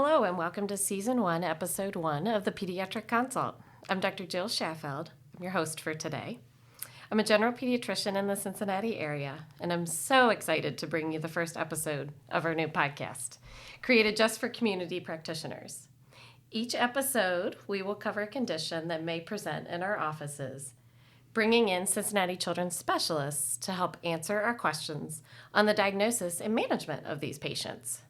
Hello and welcome to Season 1, Episode 1 of the Pediatric Consult. I'm Dr. Jill Schaffeld. I'm your host for today. I'm a general pediatrician in the Cincinnati area, and I'm so excited to bring you the first episode of our new podcast, created just for community practitioners. Each episode, we will cover a condition that may present in our offices, bringing in Cincinnati children's specialists to help answer our questions on the diagnosis and management of these patients.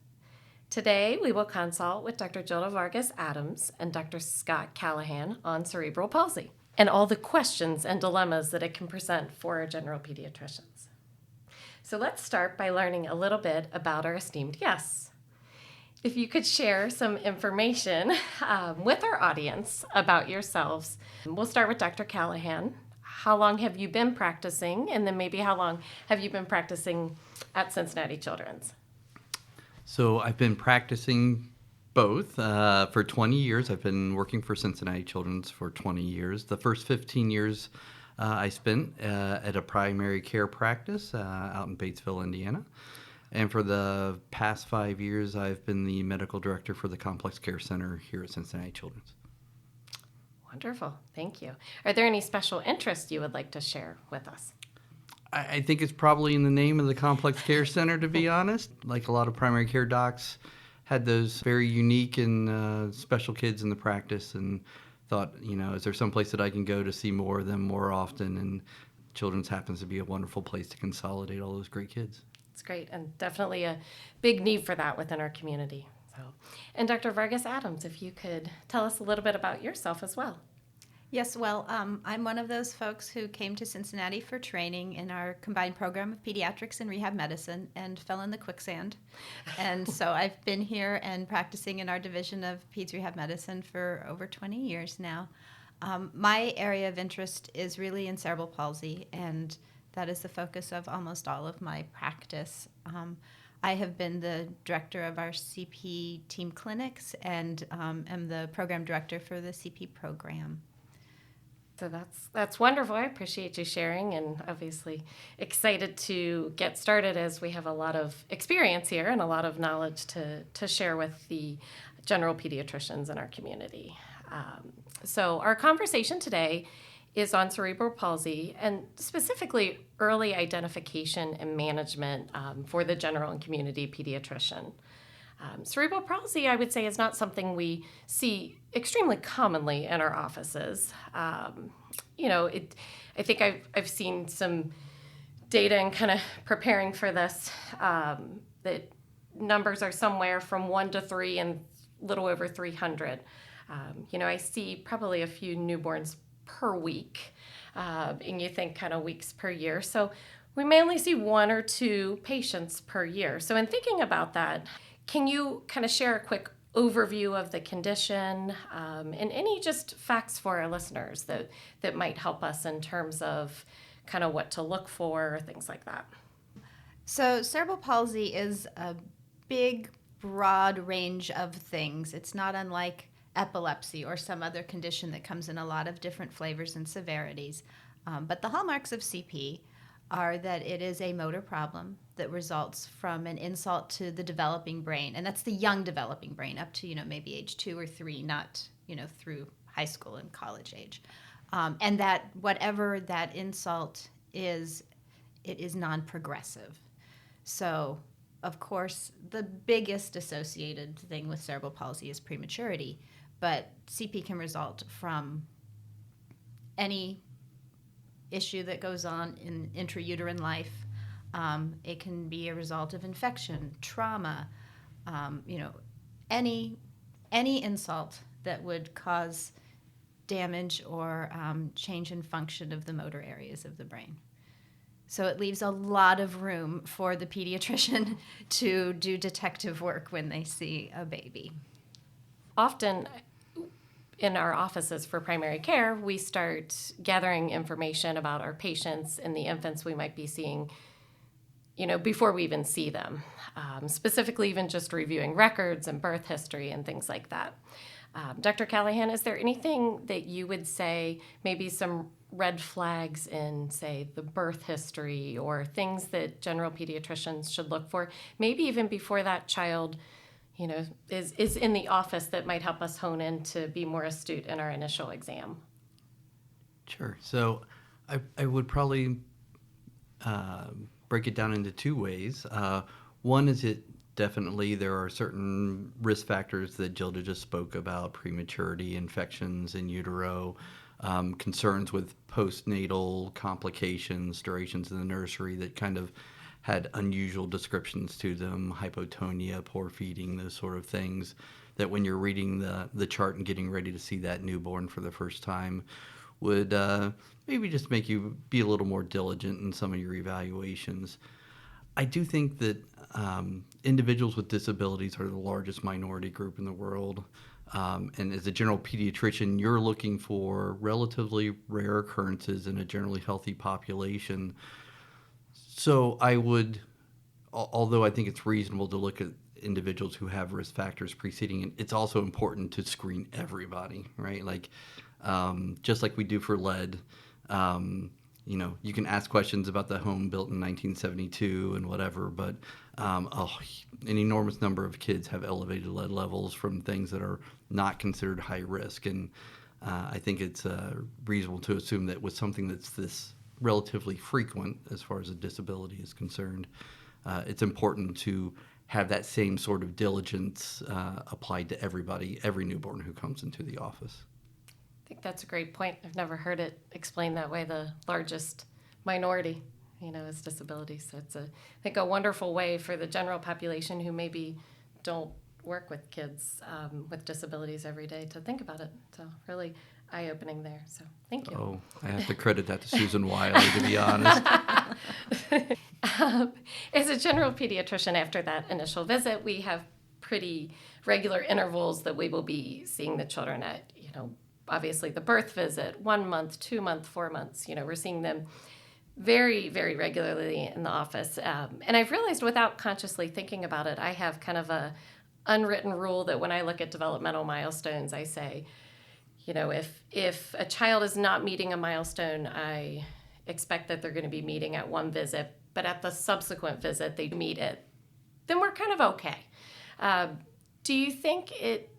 Today, we will consult with Dr. Jilda Vargus-Adams and Dr. Scott Callahan on cerebral palsy and all the questions and dilemmas that it can present for our general pediatricians. So let's start by learning a little bit about our esteemed guests. If you could share some information with our audience about yourselves. We'll start with Dr. Callahan. How long have you been practicing? And then maybe how long have you been practicing at Cincinnati Children's? So I've been practicing both for 20 years. I've been working for Cincinnati Children's for 20 years. The first 15 years I spent at a primary care practice out in Batesville, Indiana. And for the past 5 years, I've been the medical director for the Complex Care Center here at Cincinnati Children's. Wonderful. Thank you. Are there any special interests you would like to share with us? I think it's probably in the name of the Complex Care Center, to be honest. Like a lot of primary care docs, had those very unique and special kids in the practice and thought, is there some place that I can go to see more of them more often? And Children's happens to be a wonderful place to consolidate all those great kids. It's great, and definitely a big need for that within our community. And Dr. Vargus-Adams, if you could tell us a little bit about yourself as well. Yes, well, I'm one of those folks who came to Cincinnati for training in our combined program of pediatrics and rehab medicine and fell in the quicksand. And so I've been here and practicing in our division of peds rehab medicine for over 20 years now. My area of interest is really in cerebral palsy, and that is the focus of almost all of my practice. I have been the director of our CP team clinics and am the program director for the CP program. So that's wonderful. I appreciate you sharing, and obviously excited to get started as we have a lot of experience here and a lot of knowledge to share with the general pediatricians in our community. So our conversation today is on cerebral palsy and specifically early identification and management for the general and community pediatrician. Cerebral palsy, I would say, is not something we see extremely commonly in our offices. I think I've seen some data and kind of preparing for this that numbers are somewhere from 1 to 3 and a little over 300. I see probably a few newborns per week, and you think kind of weeks per year. So we may only see 1 or 2 patients per year. So in thinking about that, can you kind of share a quick overview of the condition and any just facts for our listeners that might help us in terms of kind of what to look for, things like that? So cerebral palsy is a big, broad range of things. It's not unlike epilepsy or some other condition that comes in a lot of different flavors and severities. But the hallmarks of CP are that it is a motor problem that results from an insult to the developing brain. And that's the young developing brain up to, maybe age 2 or 3, not, through high school and college age. And that whatever that insult is, it is non-progressive. So, of course, the biggest associated thing with cerebral palsy is prematurity. But CP can result from any issue that goes on in intrauterine life. It can be a result of infection, trauma, any insult that would cause damage or change in function of the motor areas of the brain. So it leaves a lot of room for the pediatrician to do detective work when they see a baby. Often in our offices for primary care, we start gathering information about our patients and the infants we might be seeing, before we even see them, specifically even just reviewing records and birth history and things like that. Dr. Callahan, is there anything that you would say, maybe some red flags in, say, the birth history or things that general pediatricians should look for, maybe even before that child, is in the office that might help us hone in to be more astute in our initial exam? Sure. So I would probably break it down into two ways. One is definitely there are certain risk factors that Jilda just spoke about: prematurity, infections in utero, concerns with postnatal complications, durations in the nursery that kind of had unusual descriptions to them, hypotonia, poor feeding, those sort of things, that when you're reading the chart and getting ready to see that newborn for the first time would maybe just make you be a little more diligent in some of your evaluations. I do think that individuals with disabilities are the largest minority group in the world. And as a general pediatrician, you're looking for relatively rare occurrences in a generally healthy population. So I would, although I think it's reasonable to look at individuals who have risk factors preceding it, it's also important to screen everybody, right? Like, just like we do for lead, you can ask questions about the home built in 1972 and whatever, but an enormous number of kids have elevated lead levels from things that are not considered high risk. And I think it's reasonable to assume that with something that's this relatively frequent as far as a disability is concerned, it's important to have that same sort of diligence applied to everybody, every newborn who comes into the office. I think that's a great point. I've never heard it explained that way, the largest minority, is disability. So it's I think a wonderful way for the general population who maybe don't work with kids with disabilities every day to think about it. So really eye-opening there. So thank you. Oh, I have to credit that to Susan Wiley, to be honest. As a general pediatrician, after that initial visit, we have pretty regular intervals that we will be seeing the children at, obviously the birth visit, 1 month, 2 months, 4 months, we're seeing them very, very regularly in the office. And I've realized without consciously thinking about it, I have kind of a unwritten rule that when I look at developmental milestones, I say, if a child is not meeting a milestone, I expect that they're going to be meeting at one visit, but at the subsequent visit, they meet it, then we're kind of okay. Do you think it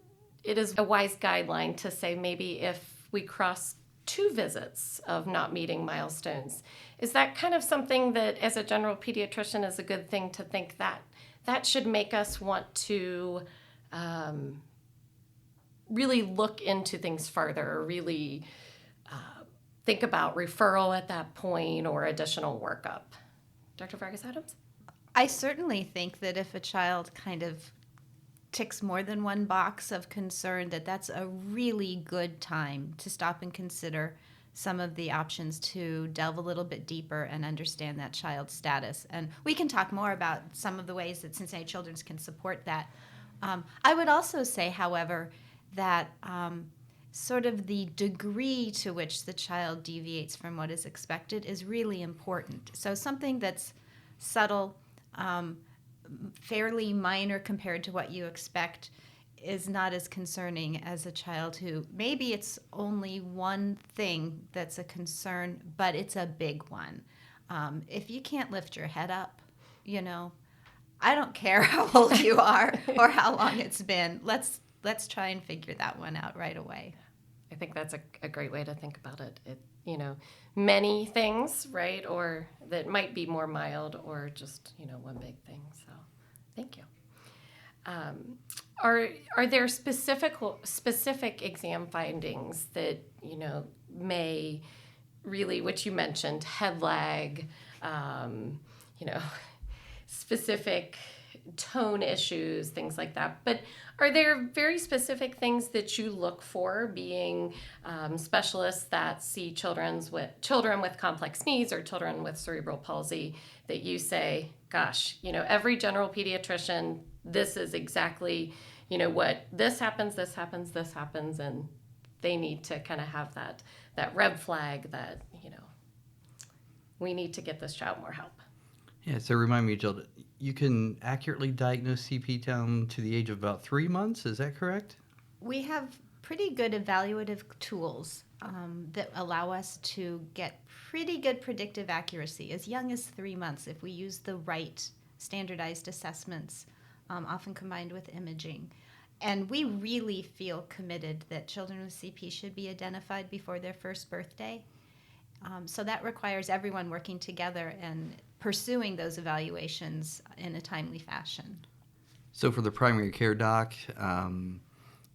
is a wise guideline to say maybe if we cross 2 visits of not meeting milestones, is that kind of something that as a general pediatrician is a good thing to think that should make us want to really look into things further, or really think about referral at that point or additional workup? Dr. Vargus-Adams? I certainly think that if a child kind of ticks more than one box of concern, that's a really good time to stop and consider some of the options to delve a little bit deeper and understand that child's status. And we can talk more about some of the ways that Cincinnati Children's can support that. I would also say, however, that sort of the degree to which the child deviates from what is expected is really important. So something that's subtle, fairly minor compared to what you expect, is not as concerning as a child who maybe it's only one thing that's a concern, but it's a big one. If you can't lift your head up, I don't care how old you are or how long it's been. Let's try and figure that one out right away. I think that's a great way to think about it. Many things, right? Or that might be more mild, or just, one big thing. So thank you. Are there specific exam findings that, may really, which you mentioned, head lag, specific tone issues, things like that. But are there very specific things that you look for, being specialists that see children with complex needs or children with cerebral palsy, that you say, gosh, every general pediatrician, this is exactly, what this happens, and they need to kind of have that red flag that, we need to get this child more help. Yeah, so remind me, Jilda, you can accurately diagnose CP down to the age of about 3 months, is that correct? We have pretty good evaluative tools that allow us to get pretty good predictive accuracy as young as 3 months if we use the right standardized assessments often combined with imaging. And we really feel committed that children with CP should be identified before their first birthday. So that requires everyone working together and pursuing those evaluations in a timely fashion. So for the primary care doc,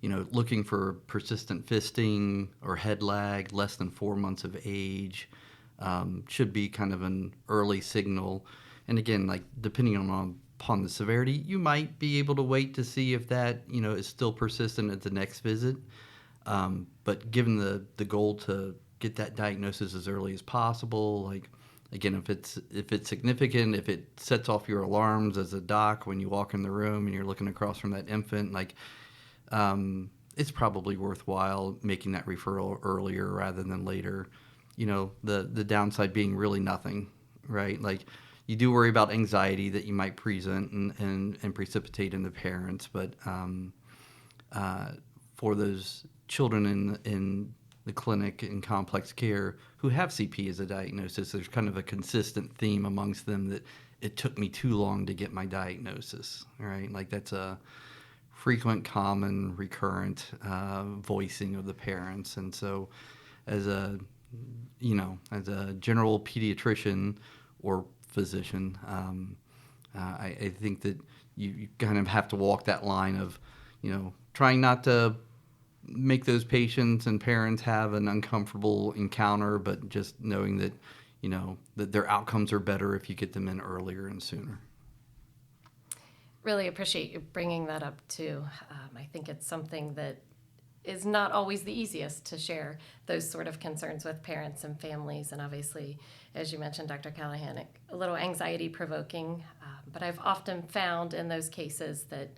looking for persistent fisting or head lag less than 4 months of age should be kind of an early signal. And again, like depending upon the severity, you might be able to wait to see if that is still persistent at the next visit. But given the goal to get that diagnosis as early as possible, like again, if it's significant, if it sets off your alarms as a doc when you walk in the room and you're looking across from that infant, like it's probably worthwhile making that referral earlier rather than later. The downside being really nothing, right? Like you do worry about anxiety that you might present and precipitate in the parents, but for those children in the clinic in complex care who have CP as a diagnosis, there's kind of a consistent theme amongst them that it took me too long to get my diagnosis, right? Like that's a frequent, common, recurrent voicing of the parents. And so as a general pediatrician or physician, I think that you kind of have to walk that line of, trying not to make those patients and parents have an uncomfortable encounter, but just knowing that, that their outcomes are better if you get them in earlier and sooner. Really appreciate you bringing that up too. I think it's something that is not always the easiest to share those sort of concerns with parents and families. And obviously, as you mentioned, Dr. Callahan, a little anxiety provoking. But I've often found in those cases that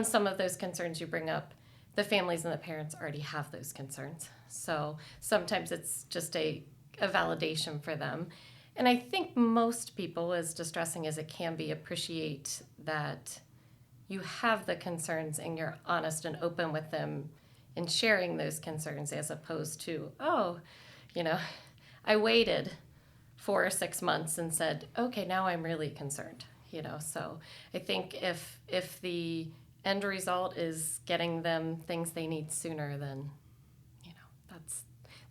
some of those concerns you bring up, the families and the parents already have those concerns. So sometimes it's just a validation for them. And I think most people, as distressing as it can be, appreciate that you have the concerns and you're honest and open with them in sharing those concerns, as opposed to, I waited 4 or 6 months and said, okay, now I'm really concerned. So I think if the end result is getting them things they need sooner, then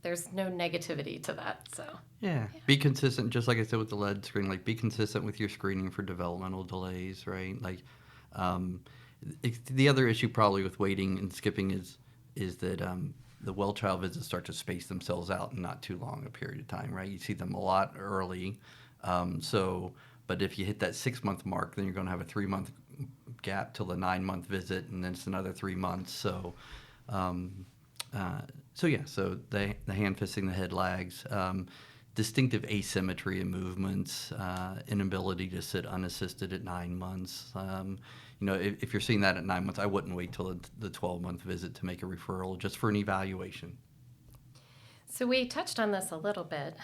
there's no negativity to that. So yeah, be consistent, just like I said with the lead screen. Like be consistent with your screening for developmental delays, right? Like the other issue probably with waiting and skipping is that the well child visits start to space themselves out in not too long a period of time, right? You see them a lot early, but if you hit that 6-month mark, then you're going to have a 3-month gap till the 9-month visit, and then it's another 3 months. So the hand fisting, the head lags, distinctive asymmetry in movements, inability to sit unassisted at 9 months. If you're seeing that at 9 months, I wouldn't wait till the 12-month visit to make a referral just for an evaluation. So we touched on this a little bit,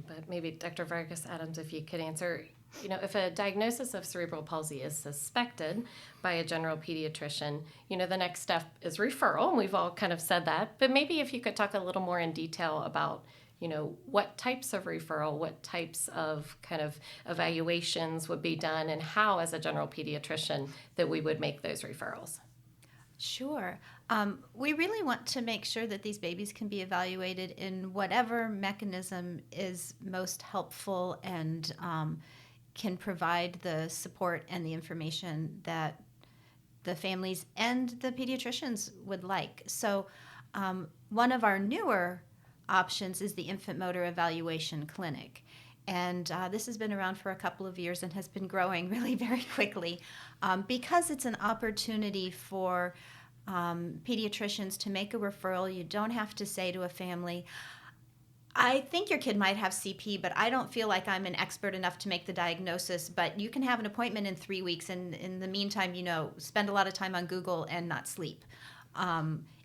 but maybe Dr. Vargus-Adams, if you could answer, if a diagnosis of cerebral palsy is suspected by a general pediatrician, the next step is referral, and we've all kind of said that, but maybe if you could talk a little more in detail about, what types of referral, what types of kind of evaluations would be done, and how, as a general pediatrician, that we would make those referrals. Sure. We really want to make sure that these babies can be evaluated in whatever mechanism is most helpful and can provide the support and the information that the families and the pediatricians would like. So one of our newer options is the Infant Motor Evaluation Clinic. And this has been around for a couple of years and has been growing really very quickly because it's an opportunity for pediatricians to make a referral. You don't have to say to a family, I think your kid might have CP, but I don't feel like I'm an expert enough to make the diagnosis, but you can have an appointment in 3 weeks, and in the meantime, spend a lot of time on Google and not sleep.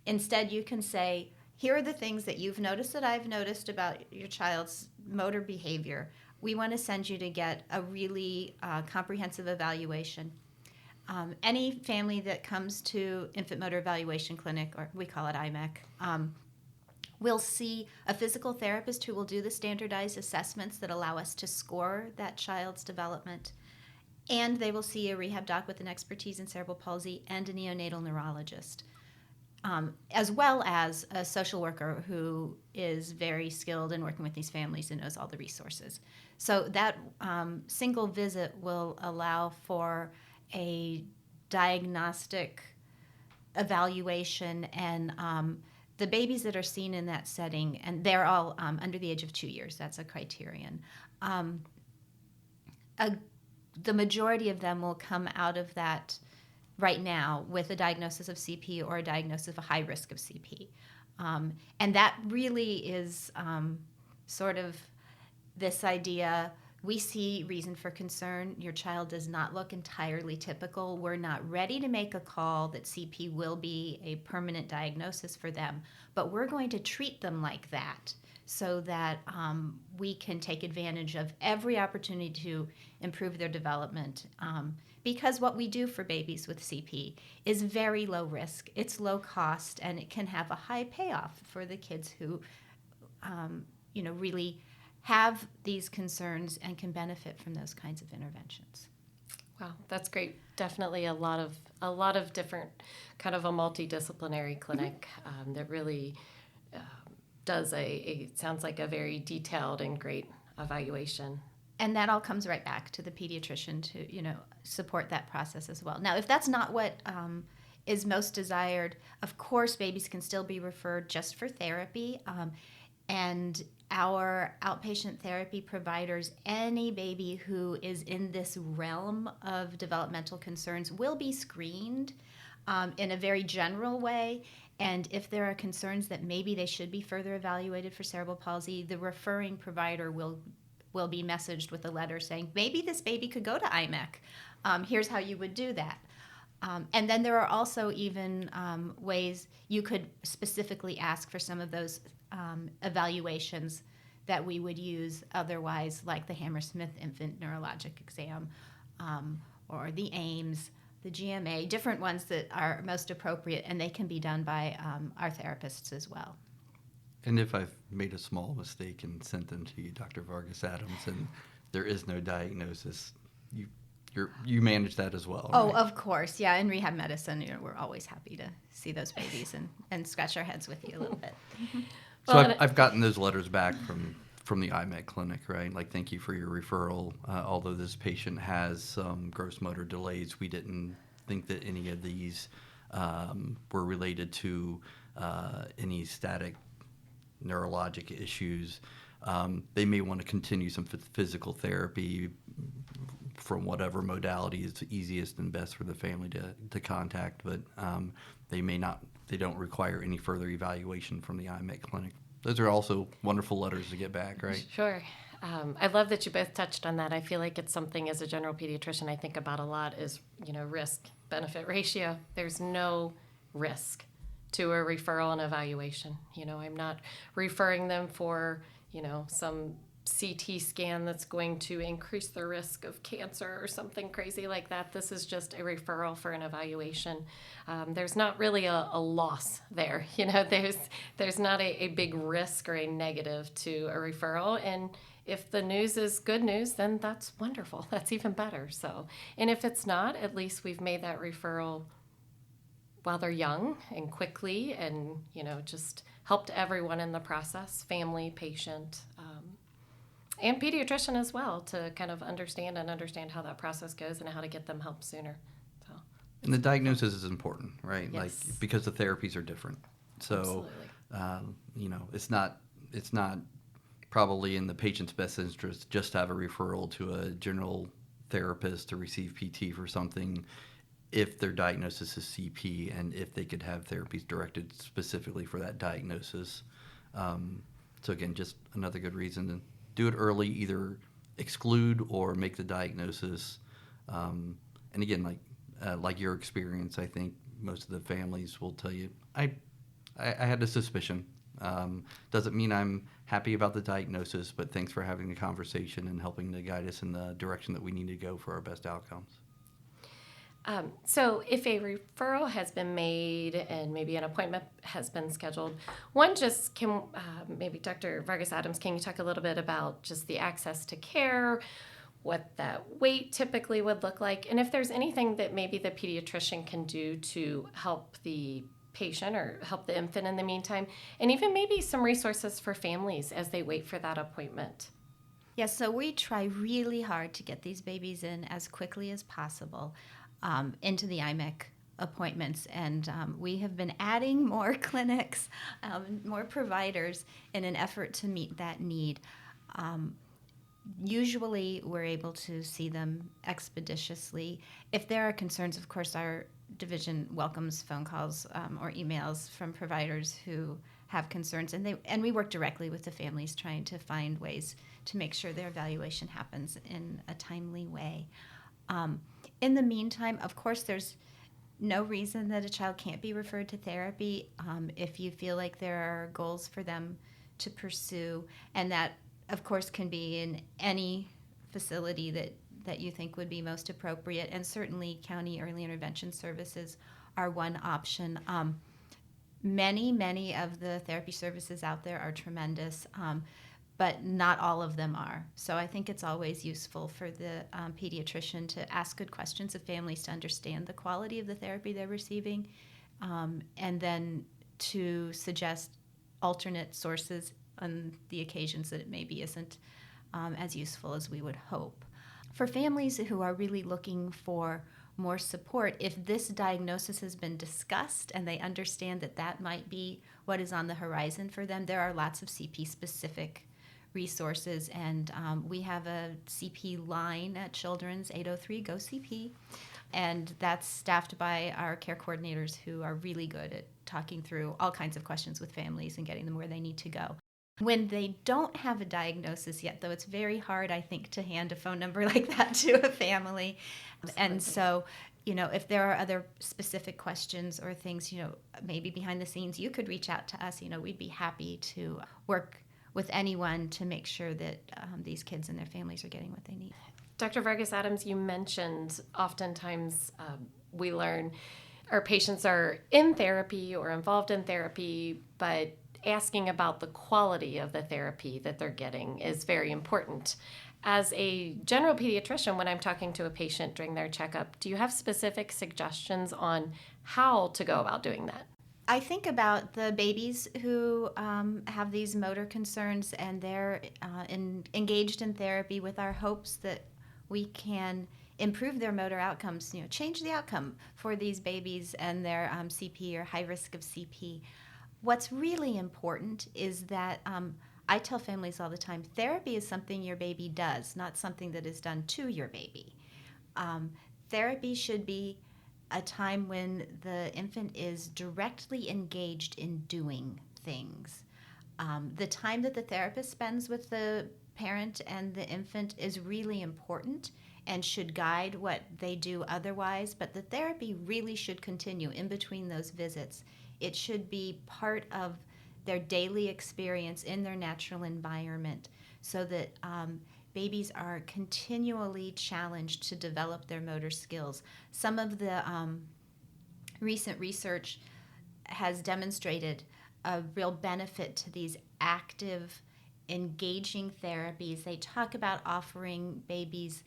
Instead, you can say, here are the things that you've noticed that I've noticed about your child's motor behavior. We want to send you to get a really comprehensive evaluation. Any family that comes to Infant Motor Evaluation Clinic, or we call it IMEC, will see a physical therapist who will do the standardized assessments that allow us to score that child's development. And they will see a rehab doc with an expertise in cerebral palsy and a neonatal neurologist, as well as a social worker who is very skilled in working with these families and knows all the resources. So that single visit will allow for a diagnostic evaluation, and the babies that are seen in that setting, and they're all under the age of 2 years, that's a criterion. The majority of them will come out of that right now with a diagnosis of CP or a diagnosis of a high risk of CP. And that really is sort of this idea, we see reason for concern. Your child does not look entirely typical. We're not ready to make a call that CP will be a permanent diagnosis for them, but we're going to treat them like that so that we can take advantage of every opportunity to improve their development. Because what we do for babies with CP is very low risk, it's low cost, and it can have a high payoff for the kids who really have these concerns and can benefit from those kinds of interventions. Wow, that's great. Definitely a lot of different, kind of a multidisciplinary clinic that really does it sounds like a very detailed and great evaluation. And that all comes right back to the pediatrician to, support that process as well. Now, if that's not what is most desired, of course, babies can still be referred just for therapy. And our outpatient therapy providers, any baby who is in this realm of developmental concerns will be screened in a very general way. And if there are concerns that maybe they should be further evaluated for cerebral palsy, the referring provider will be messaged with a letter saying, maybe this baby could go to IMEC. Here's how you would do that. And then there are also even ways you could specifically ask for some of those evaluations that we would use otherwise, like the Hammersmith Infant Neurologic Exam or the AIMS, the GMA, different ones that are most appropriate, and they can be done by our therapists as well. And if I've made a small mistake and sent them to you, Dr. Vargus-Adams, and there is no diagnosis, you manage that as well, Oh, right? of course. Yeah, in rehab medicine, we're always happy to see those babies and scratch our heads with you a little bit. So I've gotten those letters back from the IMEC clinic, right? Like, thank you for your referral. Although this patient has some gross motor delays, we didn't think that any of these were related to any static neurologic issues. They may want to continue some physical therapy from whatever modality is easiest and best for the family to contact, but they don't require any further evaluation from the IMEC clinic. Those are also wonderful letters to get back, right? Sure. I love that you both touched on that. I feel like it's something as a general pediatrician I think about a lot is, risk-benefit ratio. There's no risk to a referral and evaluation. I'm not referring them for, some CT scan that's going to increase the risk of cancer or something crazy like that. This is just a referral for an evaluation. There's not really a loss there. There's not a big risk or a negative to a referral. And if the news is good news, then that's wonderful. That's even better. So, and if it's not, at least we've made that referral while they're young and quickly, and just helped everyone in the process, family, patient, and pediatrician as well, to kind of understand how that process goes and how to get them help sooner. So, And the diagnosis is important, right? Yes. Like, because the therapies are different. So, it's not probably in the patient's best interest just to have a referral to a general therapist to receive PT for something if their diagnosis is CP and if they could have therapies directed specifically for that diagnosis. So again, just another good reason to do it early, either exclude or make the diagnosis. And again, like your experience, I think most of the families will tell you, I had a suspicion. Doesn't mean I'm happy about the diagnosis, but thanks for having the conversation and helping to guide us in the direction that we need to go for our best outcomes. So if a referral has been made and maybe an appointment has been scheduled, maybe Dr. Vargus-Adams, can you talk a little bit about just the access to care? what that weight typically would look like, and if there's anything that maybe the pediatrician can do to help the patient or help the infant in the meantime, and even maybe some resources for families as they wait for that appointment. Yes, so we try really hard to get these babies in as quickly as possible into the IMEC appointments, and we have been adding more clinics, more providers in an effort to meet that need. Usually we're able to see them expeditiously. If there are concerns, of course, our division welcomes phone calls or emails from providers who have concerns, and we work directly with the families trying to find ways to make sure their evaluation happens in a timely way. In the meantime, of course, there's no reason that a child can't be referred to therapy if you feel like there are goals for them to pursue, and that, of course, can be in any facility that you think would be most appropriate, and certainly county early intervention services are one option. Many of the therapy services out there are tremendous, but not all of them are. So I think it's always useful for the pediatrician to ask good questions of families to understand the quality of the therapy they're receiving, and then to suggest alternate sources on the occasions that it maybe isn't as useful as we would hope. For families who are really looking for more support, if this diagnosis has been discussed and they understand that that might be what is on the horizon for them, there are lots of CP-specific resources, and we have a CP line at Children's, 803-GO-CP, and that's staffed by our care coordinators who are really good at talking through all kinds of questions with families and getting them where they need to go. When they don't have a diagnosis yet, though, it's very hard, I think, to hand a phone number like that to a family. Absolutely. And so, if there are other specific questions or things, maybe behind the scenes, you could reach out to us. We'd be happy to work with anyone to make sure that these kids and their families are getting what they need. Dr. Vargus-Adams, you mentioned oftentimes we learn our patients are in therapy or involved in therapy, but asking about the quality of the therapy that they're getting is very important. As a general pediatrician, when I'm talking to a patient during their checkup, do you have specific suggestions on how to go about doing that? I think about the babies who have these motor concerns, and they're engaged in therapy with our hopes that we can improve their motor outcomes, change the outcome for these babies and their CP or high risk of CP. What's really important is that I tell families all the time, therapy is something your baby does, not something that is done to your baby. Therapy should be a time when the infant is directly engaged in doing things. The time that the therapist spends with the parent and the infant is really important and should guide what they do otherwise, but the therapy really should continue in between those visits. It should be part of their daily experience in their natural environment so that babies are continually challenged to develop their motor skills. Some of the recent research has demonstrated a real benefit to these active, engaging therapies. They talk about offering babies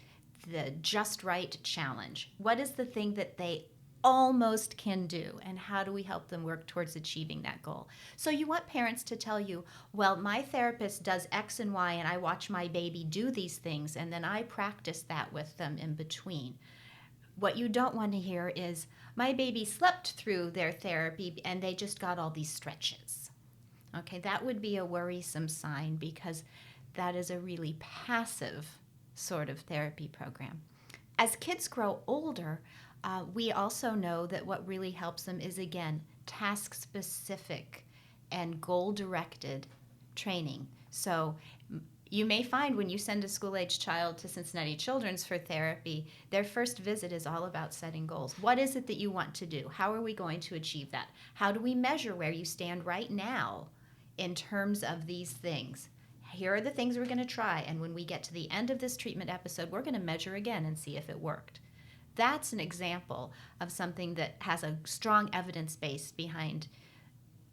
the just right challenge. What is the thing that they almost can do, and how do we help them work towards achieving that goal? So you want parents to tell you, well, my therapist does X and Y, and I watch my baby do these things, and then I practice that with them in between. What you don't want to hear is, my baby slept through their therapy and they just got all these stretches. Okay, that would be a worrisome sign, because that is a really passive sort of therapy program. As kids grow older, we also know that what really helps them is, again, task-specific and goal-directed training. So you may find when you send a school-age child to Cincinnati Children's for therapy, their first visit is all about setting goals. What is it that you want to do? How are we going to achieve that? How do we measure where you stand right now in terms of these things? Here are the things we're going to try, and when we get to the end of this treatment episode, we're going to measure again and see if it worked. That's an example of something that has a strong evidence base behind,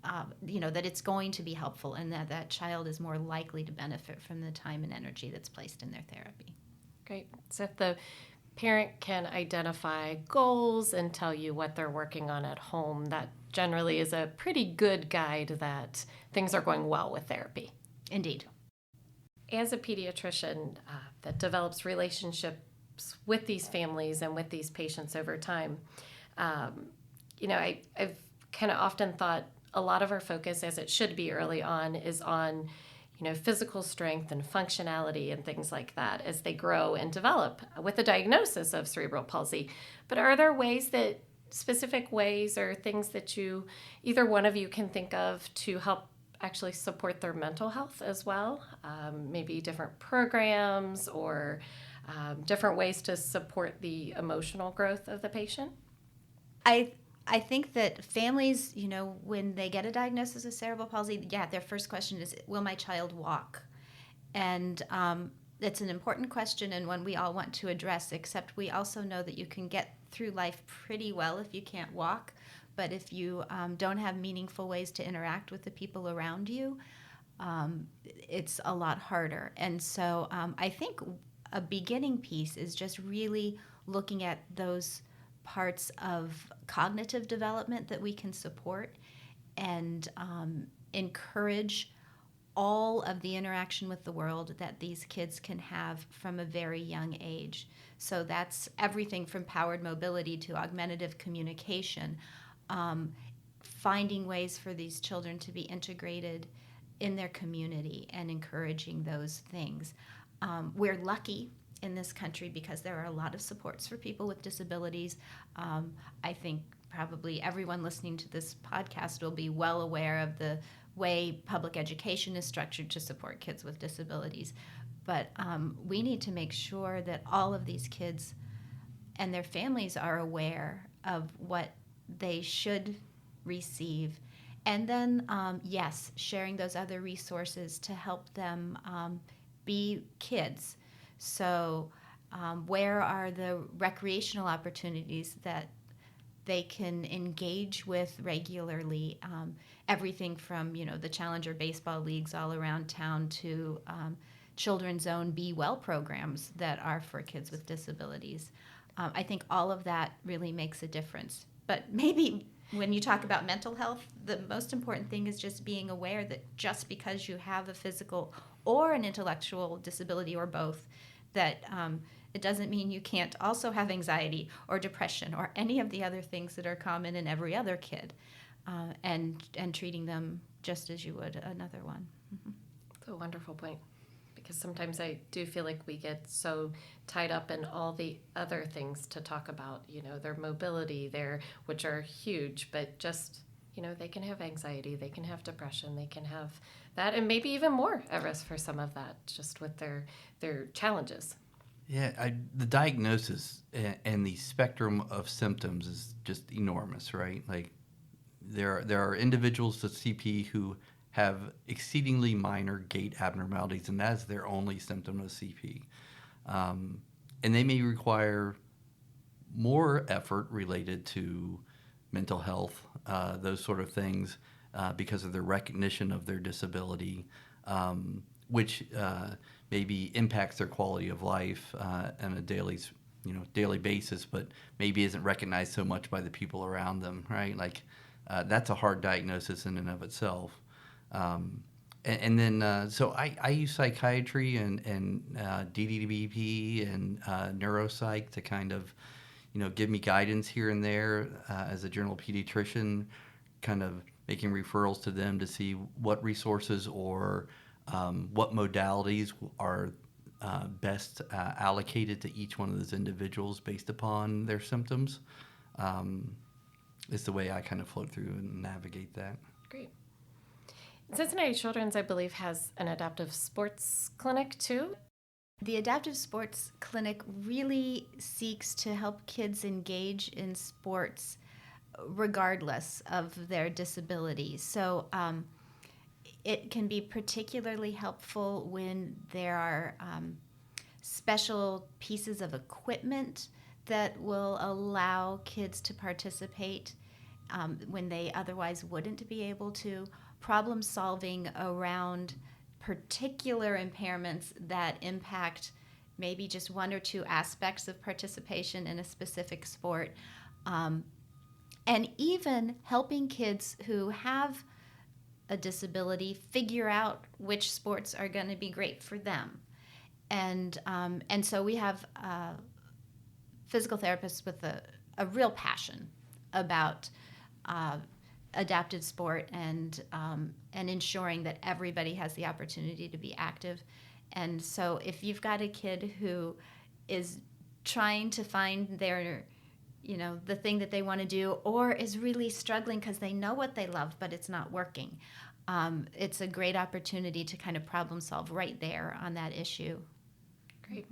that it's going to be helpful, and that child is more likely to benefit from the time and energy that's placed in their therapy. Great. So if the parent can identify goals and tell you what they're working on at home, that generally is a pretty good guide that things are going well with therapy. Indeed. As a pediatrician that develops relationships with these families and with these patients over time, I've kind of often thought a lot of our focus, as it should be early on, is on physical strength and functionality and things like that as they grow and develop with a diagnosis of cerebral palsy. But are there specific ways or things that either one of you can think of to help actually support their mental health as well? Maybe different programs or different ways to support the emotional growth of the patient? I think that families, when they get a diagnosis of cerebral palsy, their first question is, will my child walk? And it's an important question and one we all want to address, except we also know that you can get through life pretty well if you can't walk. But if you don't have meaningful ways to interact with the people around you, it's a lot harder. And so I think a beginning piece is just really looking at those parts of cognitive development that we can support and encourage all of the interaction with the world that these kids can have from a very young age. So that's everything from powered mobility to augmentative communication, finding ways for these children to be integrated in their community and encouraging those things. We're lucky in this country because there are a lot of supports for people with disabilities. I think probably everyone listening to this podcast will be well aware of the way public education is structured to support kids with disabilities. But we need to make sure that all of these kids and their families are aware of what they should receive. And then, yes, sharing those other resources to help them be kids. So where are the recreational opportunities that they can engage with regularly? Everything from, the Challenger baseball leagues all around town to children's own Be Well programs that are for kids with disabilities. I think all of that really makes a difference. But maybe when you talk about mental health, the most important thing is just being aware that just because you have a physical or an intellectual disability or both, that it doesn't mean you can't also have anxiety or depression or any of the other things that are common in every other kid, and treating them just as you would another one. Mm-hmm. That's a wonderful point, because sometimes I do feel like we get so tied up in all the other things to talk about, their mobility, which are huge, but just, they can have anxiety, they can have depression, they can have that, and maybe even more at risk for some of that, just with their challenges. Yeah, the diagnosis and the spectrum of symptoms is just enormous, right? Like, there are individuals with CP who have exceedingly minor gait abnormalities, and that's their only symptom of CP. And they may require more effort related to mental health, those sort of things, because of their recognition of their disability, which maybe impacts their quality of life on a daily basis, but maybe isn't recognized so much by the people around them, right? Like, that's a hard diagnosis in and of itself. And then, so I use psychiatry and DDBP and neuropsych to kind of, give me guidance here and there as a general pediatrician, kind of making referrals to them to see what resources or what modalities are best allocated to each one of those individuals based upon their symptoms. Is the way I kind of float through and navigate that. Great. Cincinnati Children's, I believe, has an adaptive sports clinic too. The Adaptive Sports Clinic really seeks to help kids engage in sports regardless of their disability. So it can be particularly helpful when there are special pieces of equipment that will allow kids to participate when they otherwise wouldn't be able to. Problem solving around particular impairments that impact maybe just one or two aspects of participation in a specific sport, and even helping kids who have a disability figure out which sports are going to be great for them. And so we have physical therapists with a real passion about adaptive sport and ensuring that everybody has the opportunity to be active. And so if you've got a kid who is trying to find their, the thing that they want to do, or is really struggling because they know what they love, but it's not working, it's a great opportunity to kind of problem solve right there on that issue. Great.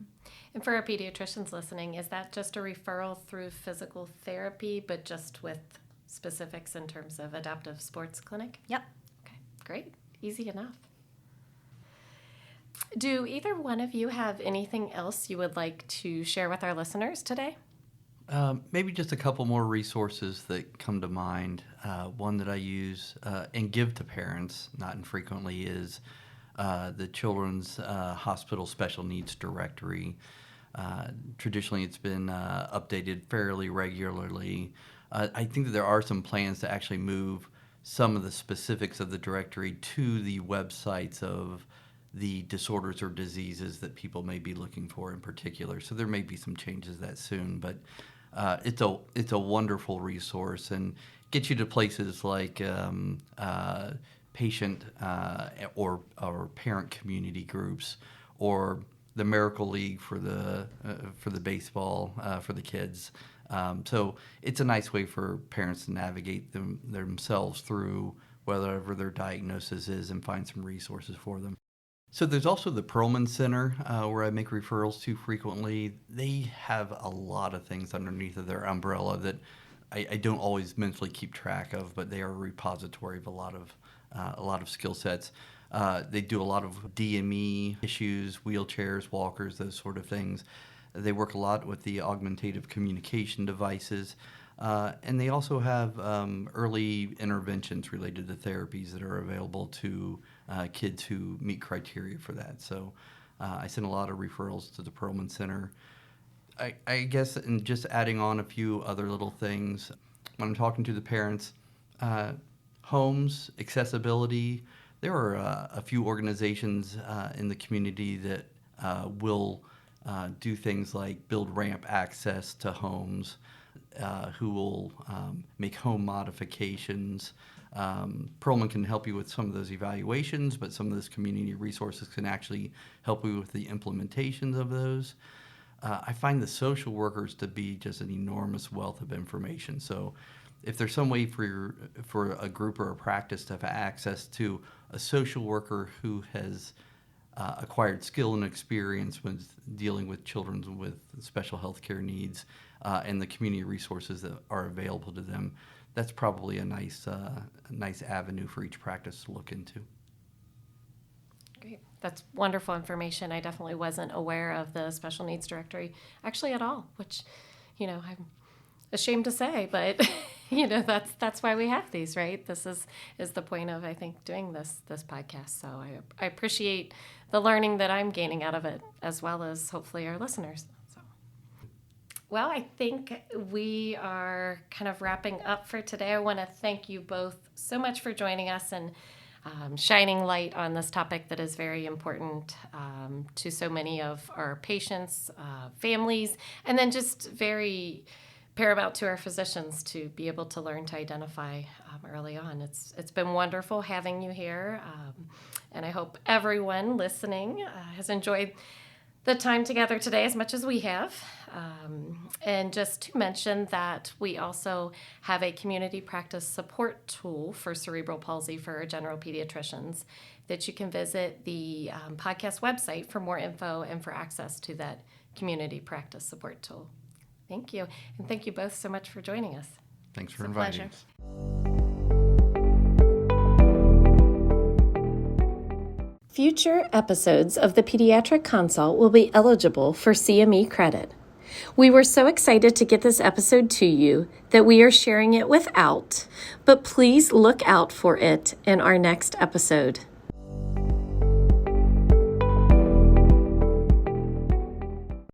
And for our pediatricians listening, is that just a referral through physical therapy, but just with specifics in terms of adaptive sports clinic? Yep. Okay, great. Easy enough. Do either one of you have anything else you would like to share with our listeners today? Maybe just a couple more resources that come to mind. One that I use and give to parents not infrequently is the Children's Hospital Special Needs Directory. Traditionally, it's been updated fairly regularly. I think that there are some plans to actually move some of the specifics of the directory to the websites of the disorders or diseases that people may be looking for in particular. So there may be some changes to that soon, but it's a wonderful resource and gets you to places like patient or parent community groups, or the Miracle League for the baseball for the kids. So it's a nice way for parents to navigate themselves through whatever their diagnosis is and find some resources for them. So there's also the Perlman Center where I make referrals to frequently. They have a lot of things underneath of their umbrella that I don't always mentally keep track of, but they are a repository of a lot of skill sets. They do a lot of DME issues, wheelchairs, walkers, those sort of things. They work a lot with the augmentative communication devices. And they also have early interventions related to therapies that are available to kids who meet criteria for that. So I send a lot of referrals to the Perlman Center. I guess, and just adding on a few other little things, when I'm talking to the parents, homes, accessibility, there are a few organizations in the community that will do things like build ramp access to homes, who will make home modifications. Perlman can help you with some of those evaluations, but some of those community resources can actually help you with the implementations of those. I find the social workers to be just an enormous wealth of information. So if there's some way for a group or a practice to have access to a social worker who has acquired skill and experience with dealing with children with special health care needs, and the community resources that are available to them, that's probably a nice avenue for each practice to look into. Great. That's wonderful information. I definitely wasn't aware of the special needs directory actually at all, which, I'm ashamed to say, but that's why we have these, right? This is the point of, I think, doing this podcast. So I appreciate the learning that I'm gaining out of it, as well as hopefully our listeners. So, well, I think we are kind of wrapping up for today. I want to thank you both so much for joining us and shining light on this topic that is very important to so many of our patients, families, and then just very paramount to our physicians to be able to learn to identify early on. It's been wonderful having you here, and I hope everyone listening has enjoyed the time together today as much as we have. And just to mention that we also have a community practice support tool for cerebral palsy for our general pediatricians that you can visit the podcast website for more info and for access to that community practice support tool. Thank you. And thank you both so much for joining us. Thanks for inviting us. Future episodes of the Pediatric Consult will be eligible for CME credit. We were so excited to get this episode to you that we are sharing it without, but please look out for it in our next episode.